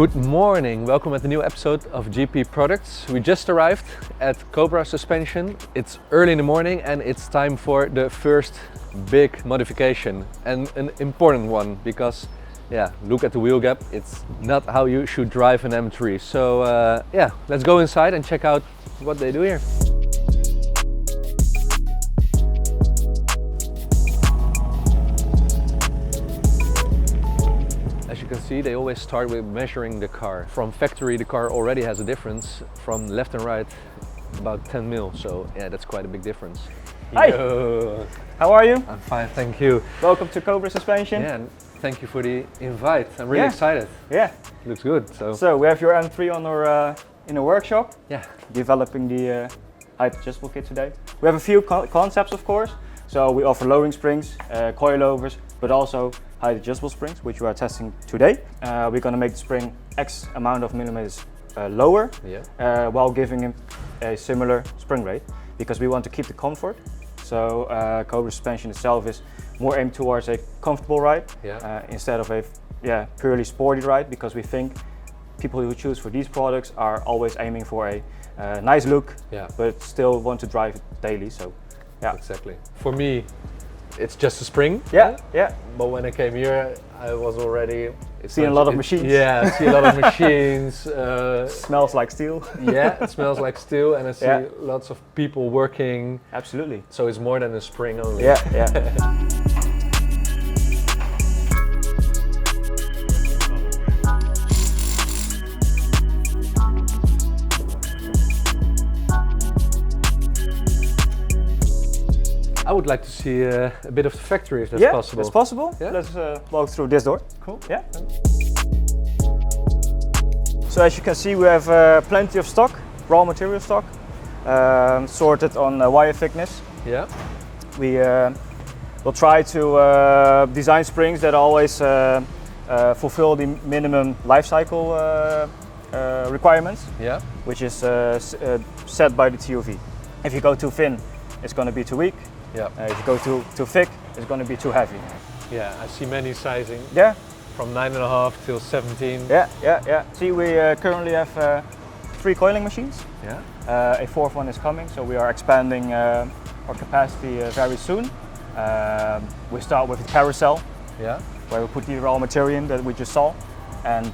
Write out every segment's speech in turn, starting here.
Good morning, welcome at the new episode of GP Products. We just arrived at Cobra Suspension. It's early in the morning and it's time for the first big modification, and an important one because look at the wheel gap, it's not how you should drive an M3. So let's go inside and check out what they do here. As you can see, they always start with measuring the car. From factory, the car already has a difference. From left and right, about 10 mil. So yeah, that's quite a big difference. Hi! Yo. How are you? I'm fine, thank you. Welcome to Cobra Suspension. Yeah, and thank you for the invite. I'm really excited. Yeah. Looks good. So we have your M3 on our in a workshop. Yeah. Developing the height adjustable kit today. We have a few concepts, of course. So we offer lowering springs, coilovers, but also height adjustable springs, which we are testing today. We're going to make the spring X amount of millimeters lower, while giving him a similar spring rate, because we want to keep the comfort. So Cobra Suspension itself is more aimed towards a comfortable ride instead of a purely sporty ride, because we think people who choose for these products are always aiming for a nice look, but still want to drive it daily. So exactly. For me, it's just a spring. Yeah. But when I came here, I was already seeing a lot of machines. Yeah, I see a lot of machines. Smells like steel. Yeah, it smells like steel, and I see lots of people working. Absolutely. So it's more than a spring only. Yeah. I would like to see a bit of the factory if that's possible. It's possible. Yeah? Let's walk through this door. Cool. Yeah. So as you can see, we have plenty of stock, raw material stock, sorted on wire thickness. Yeah. We will try to design springs that always fulfill the minimum life cycle requirements, which is set by the TUV. If you go too thin, it's going to be too weak. Yeah. If you go too thick, it's going to be too heavy. Yeah. I see many sizing. Yeah. From 9.5 till 17. Yeah. See, we currently have 3 coiling machines. Yeah. A 4th one is coming, so we are expanding our capacity very soon. We start with the carousel, where we put the raw material in that we just saw, and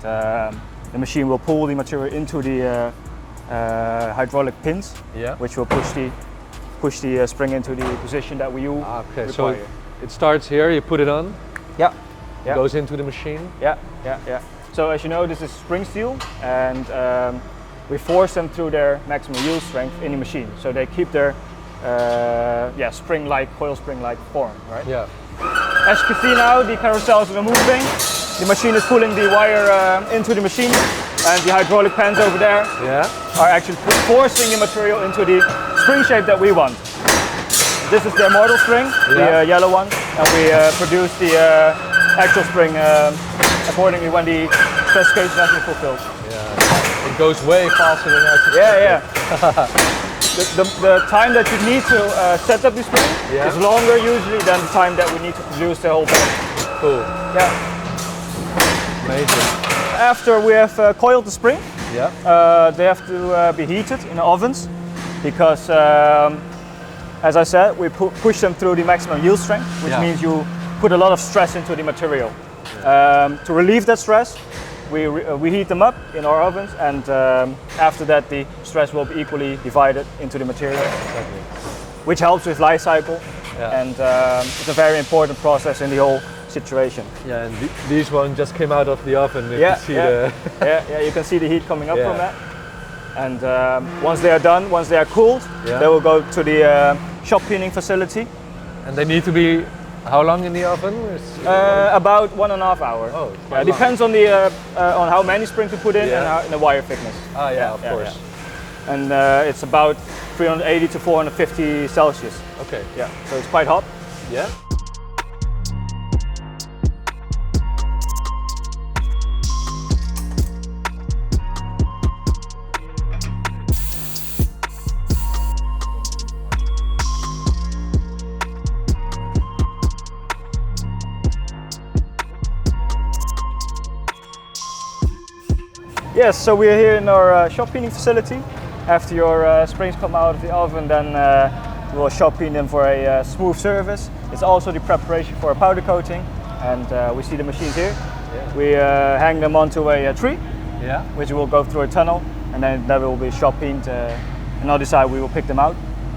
the machine will pull the material into the hydraulic pins, which will push the spring into the position that we require. So it starts here, you put it on. Yeah. It goes into the machine. Yeah. So as you know, this is spring steel, and we force them through their maximum yield strength in the machine, so they keep their spring-like, coil spring-like form, right? Yeah. As you can see now, the carousels are moving. The machine is pulling the wire into the machine, and the hydraulic pans over there are actually forcing the material into the spring shape that we want. This is the model spring, the yellow one, and we produce the actual spring accordingly when the specification has been fulfilled. Yeah, it goes way faster than I expected. The time that you need to set up the spring is longer usually than the time that we need to produce the whole bag. Cool. Yeah. Amazing. After we have coiled the spring, they have to be heated in the ovens, because as I said, we push them through the maximum yield strength, which means you put a lot of stress into the material. To relieve that stress, we heat them up in our ovens, and after that the stress will be equally divided into the material, which helps with life cycle, and it's a very important process in the whole situation. Yeah, and these ones just came out of the oven. You can see you can see the heat coming up from that. And once they are done, once they are cooled, they will go to the shop peening facility. And they need to be how long in the oven? About 1.5 hours. Oh, it depends on the on how many springs you put in and the wire thickness. Of course. Yeah. And it's about 380 to 450 Celsius. Okay. Yeah. So it's quite hot. Yeah. Yes, so we are here in our shop peening facility. After your springs come out of the oven, then we will shop peen them for a smooth surface. It's also the preparation for a powder coating, and we see the machines here. Yeah. We hang them onto a tree, which will go through a tunnel, and then that will be shop peened. And on the side we will pick them out.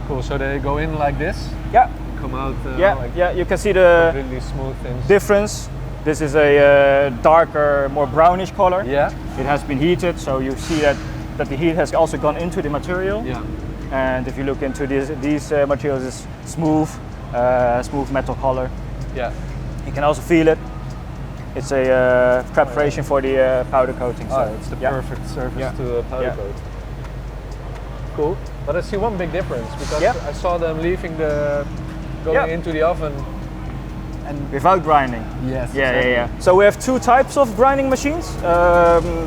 Cool, so they go in like this? Yeah. Come out like you can see the really smooth things. Difference. This is a darker, more brownish color. Yeah. It has been heated, so you see that the heat has also gone into the material. Yeah. And if you look into these materials, it's smooth, smooth metal color. Yeah. You can also feel it. It's a preparation for the powder coating. So it's the perfect surface to a powder coat. Cool. But I see one big difference because I saw them leaving going into the oven. And without grinding. Yes. Yeah. So we have two types of grinding machines.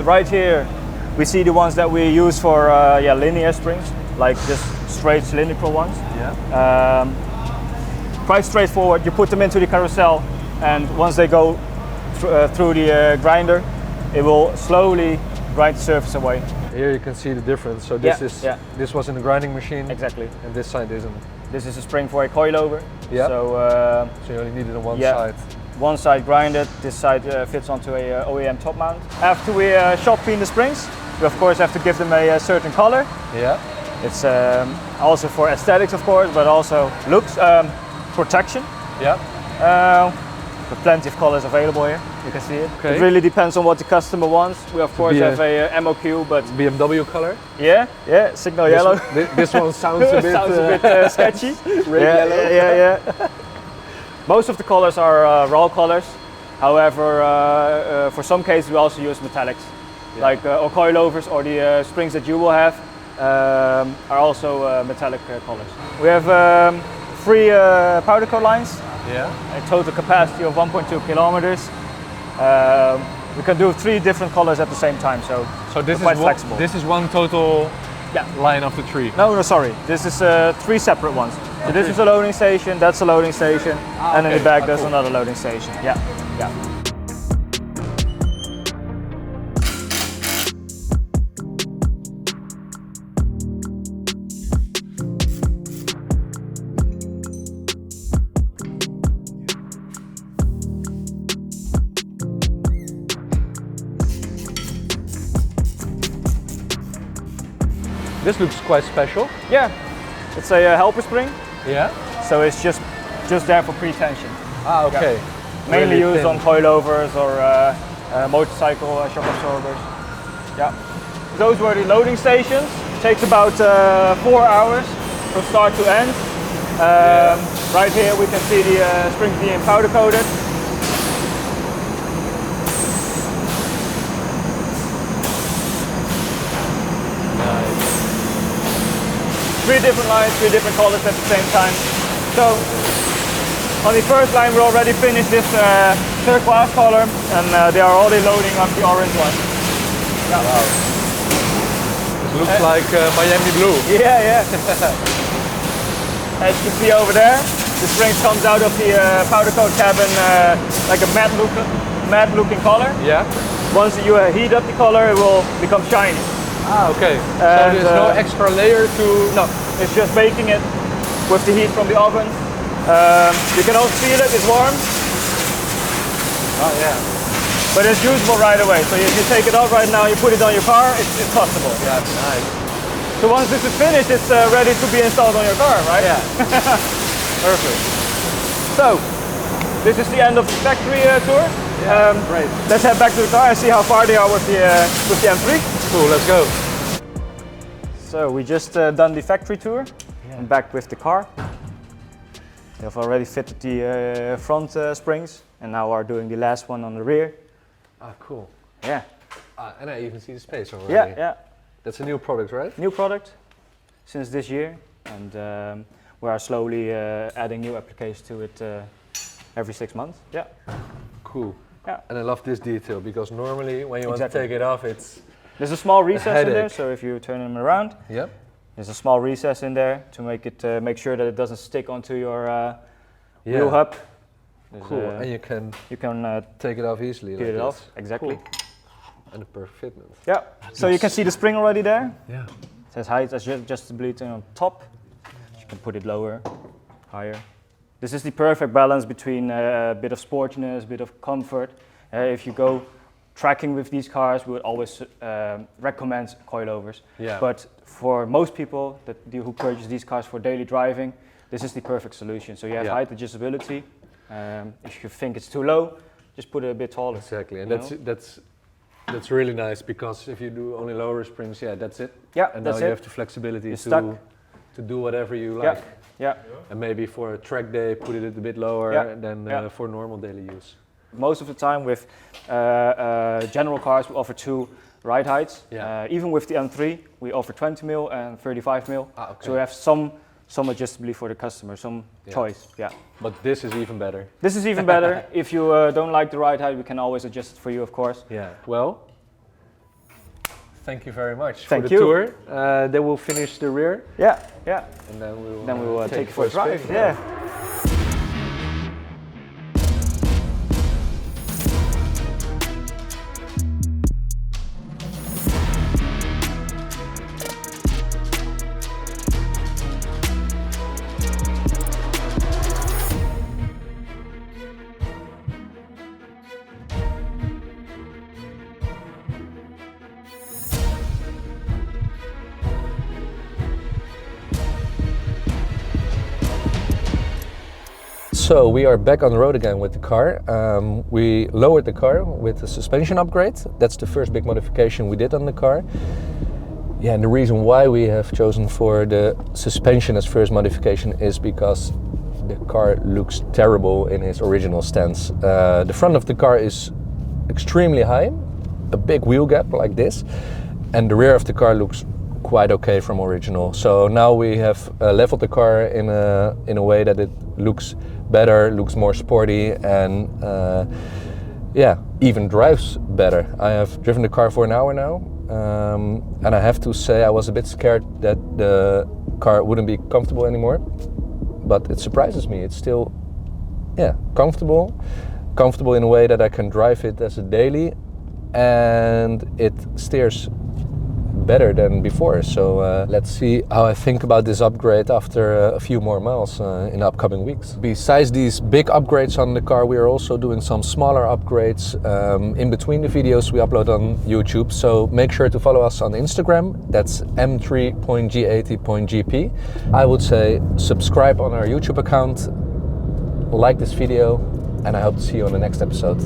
Right here, we see the ones that we use for linear springs, like just straight cylindrical ones. Yeah. Quite straightforward. You put them into the carousel, and once they go through the grinder, it will slowly grind the surface away. Here you can see the difference. So this was in the grinding machine. Exactly. And this side isn't. This is a spring for a coilover. Yeah. So you only need it on one side. One side grinded, this side fits onto a OEM top mount. After we shop peen the springs, we of course have to give them a certain color. Yeah. It's also for aesthetics, of course, but also looks, protection. Yeah. There are plenty of colors available here. You can see it. Okay. It really depends on what the customer wants. We of course have a MOQ, but BMW color. Yeah, signal yellow. This one sounds a bit sketchy. Red yellow. Yeah. Most of the colors are raw colors. However, for some cases we also use metallics, like or coilovers, or the springs that you will have are also metallic colors. We have 3 powder coat lines. Yeah. A total capacity of 1.2 kilometers. We can do 3 different colors at the same time, so this is quite flexible. This is one total line of the tree. No, sorry. This is 3 separate ones. So this is a loading station, that's a loading station, and in the back there's another loading station. Yeah. This looks quite special. Yeah, it's a helper spring. Yeah. So it's just there for pre-tension. Ah, okay. Yeah. Mainly really used on coilovers or motorcycle shock absorbers. Yeah. Those were the loading stations. Takes about 4 hours from start to end. Right here we can see the springs being powder coated. Three different lines, 3 different colors at the same time. So on the first line we already finished this turquoise color, and they are already loading up the orange one. Yeah. Wow. This looks like Miami blue. Yeah. As you can see over there, the spring comes out of the powder coat cabin like a matte looking color. Yeah. Once you heat up the color, it will become shiny. Ah, okay. So there's no extra layer to... No, it's just baking it with the heat from the oven. You can also feel it, it's warm. Oh yeah. But it's usable right away. So if you take it out right now, you put it on your car, it's possible. Yeah, it's nice. So once this is finished, it's ready to be installed on your car, right? Yeah. Perfect. So, this is the end of the factory tour. Yeah, great. Let's head back to the car and see how far they are with the M3. Cool, let's go. So we just done the factory tour and back with the car. We have already fitted the front springs and now are doing the last one on the rear. Ah, cool. Yeah. And I even see the space already. Yeah. That's a new product, right? New product since this year, and we are slowly adding new applications to it every 6 months. Yeah. Cool. Yeah. And I love this detail because normally when you want to take it off, there's a small recess in there, so if you turn them around, there's a small recess in there to make it make sure that it doesn't stick onto your wheel hub. Cool. And you can take it off easily. Peel it off, exactly. Cool. And a perfect fitment. Yeah, so you can see the spring already there. Yeah. It says height adjustability on top. You can put it lower, higher. This is the perfect balance between a bit of sportiness, a bit of comfort. If you go tracking with these cars, we would always recommend coilovers. Yeah. But for most people who purchase these cars for daily driving, this is the perfect solution. So you have height adjustability. If you think it's too low, just put it a bit taller. Exactly, and that's really nice, because if you do only lower springs, that's it. Yeah, and that's now you it. have the flexibility to do whatever you Yeah. like. Yeah. And maybe for a track day, put it a bit lower than for normal daily use. Most of the time with general cars, we offer 2 ride heights. Yeah. Even with the M3, we offer 20 mil and 35 mil. Okay. So we have some adjustability for the customer, some choice. Yeah. But this is even better. This is even better. If you don't like the ride height, we can always adjust it for you, of course. Yeah. Well, thank you very much Thank for the you. tour. Then we'll finish the rear. Yeah, yeah. And then Then we will take it for a drive. spin. Yeah. So we are back on the road again with the car. We lowered the car with a suspension upgrade. That's the first big modification we did on the car. Yeah, and the reason why we have chosen for the suspension as first modification is because the car looks terrible in its original stance. The front of the car is extremely high, a big wheel gap like this, and the rear of the car looks quite okay from original. So now we have leveled the car in a way that it looks better, looks more sporty, and even drives better. I have driven the car for an hour now, and I have to say I was a bit scared that the car wouldn't be comfortable anymore, but it surprises me. It's still comfortable in a way that I can drive it as a daily, and it steers better than before. So let's see how I think about this upgrade after a few more miles in the upcoming weeks. Besides these big upgrades on the car, we are also doing some smaller upgrades in between the videos we upload on YouTube. So make sure to follow us on Instagram. That's m3.g80.gp. I would say subscribe on our YouTube account, like this video, and I hope to see you on the next episode.